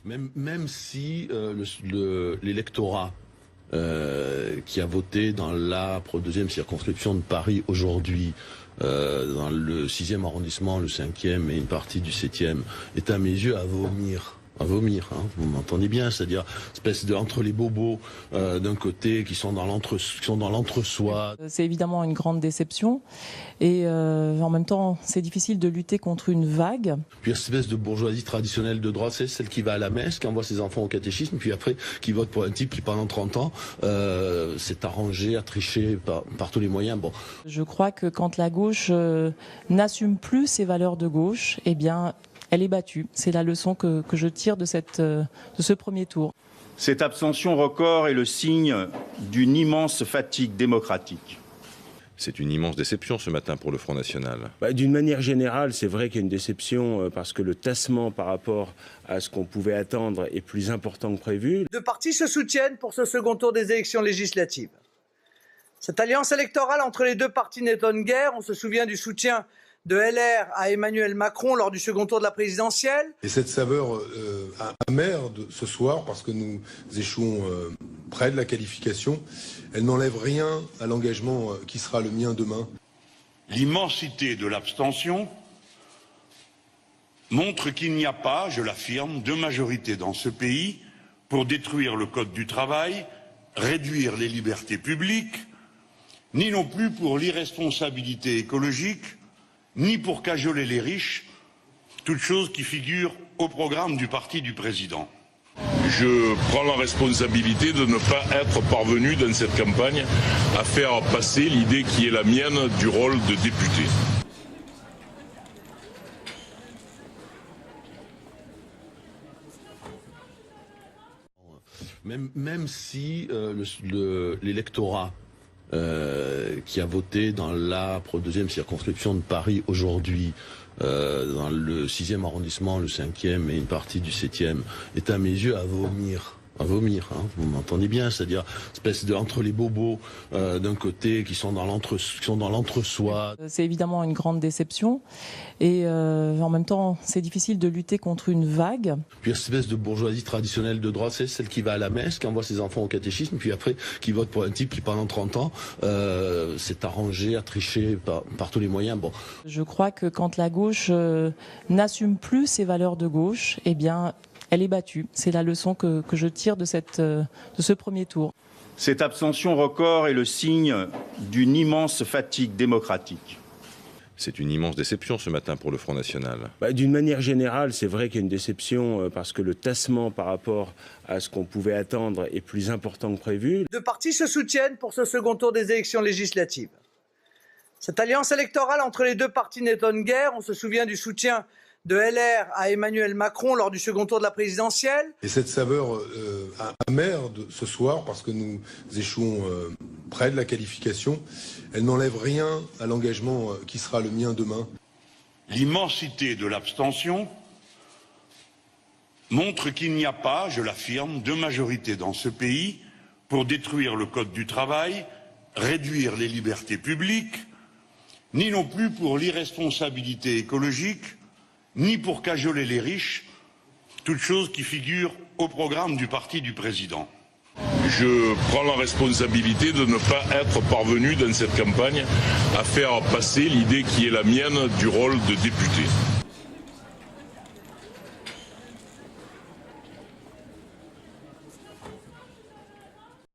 Même si l'électorat qui a voté dans la deuxième circonscription de Paris aujourd'hui, dans le 6e arrondissement, le 5e et une partie du 7e, est à mes yeux à vomir. À vomir, hein, vous m'entendez bien, c'est-à-dire espèce de entre les bobos d'un côté qui sont dans l'entre-soi. C'est évidemment une grande déception et en même temps c'est difficile de lutter contre une vague. Puis cette espèce de bourgeoisie traditionnelle de droite, c'est celle qui va à la messe, qui envoie ses enfants au catéchisme, puis après qui vote pour un type qui pendant 30 ans s'est arrangé, a triché par tous les moyens. Bon. Je crois que quand la gauche n'assume plus ses valeurs de gauche, eh bien elle est battue. C'est la leçon que je tire de ce premier tour. Cette abstention record est le signe d'une immense fatigue démocratique. C'est une immense déception ce matin pour le Front National. D'une manière générale, c'est vrai qu'il y a une déception parce que le tassement par rapport à ce qu'on pouvait attendre est plus important que prévu. Deux partis se soutiennent pour ce second tour des élections législatives. Cette alliance électorale entre les deux partis n'étonne guère. On se souvient du soutien de LR à Emmanuel Macron lors du second tour de la présidentielle. Et cette saveur amère de ce soir, parce que nous échouons près de la qualification, elle n'enlève rien à l'engagement qui sera le mien demain. L'immensité de l'abstention montre qu'il n'y a pas, je l'affirme, de majorité dans ce pays pour détruire le code du travail, réduire les libertés publiques, ni non plus pour l'irresponsabilité écologique, ni pour cajoler les riches, toutes choses qui figurent au programme du parti du président. Je prends la responsabilité de ne pas être parvenu dans cette campagne à faire passer l'idée qui est la mienne du rôle de député. Même si l'électorat qui a voté dans la deuxième circonscription de Paris aujourd'hui, dans le 6e arrondissement, le 5e et une partie du 7e, est à mes yeux à vomir. À vomir, hein, vous m'entendez bien, c'est-à-dire espèce de entre les bobos d'un côté qui sont dans l'entre-soi. C'est évidemment une grande déception et en même temps c'est difficile de lutter contre une vague. Puis cette espèce de bourgeoisie traditionnelle de droite, c'est celle qui va à la messe, qui envoie ses enfants au catéchisme, puis après qui vote pour un type qui pendant 30 ans s'est arrangé, a triché par tous les moyens. Bon. Je crois que quand la gauche n'assume plus ses valeurs de gauche, eh bien elle est battue. C'est la leçon que je tire de ce premier tour. Cette abstention record est le signe d'une immense fatigue démocratique. C'est une immense déception ce matin pour le Front National. D'une manière générale, c'est vrai qu'il y a une déception parce que le tassement par rapport à ce qu'on pouvait attendre est plus important que prévu. Deux partis se soutiennent pour ce second tour des élections législatives. Cette alliance électorale entre les deux partis n'étonne guère. On se souvient du soutien de LR à Emmanuel Macron lors du second tour de la présidentielle. Et cette saveur amère de ce soir, parce que nous échouons près de la qualification, elle n'enlève rien à l'engagement qui sera le mien demain. L'immensité de l'abstention montre qu'il n'y a pas, je l'affirme, de majorité dans ce pays pour détruire le code du travail, réduire les libertés publiques, ni non plus pour l'irresponsabilité écologique, ni pour cajoler les riches, toutes choses qui figurent au programme du parti du président. Je prends la responsabilité de ne pas être parvenu dans cette campagne à faire passer l'idée qui est la mienne du rôle de député.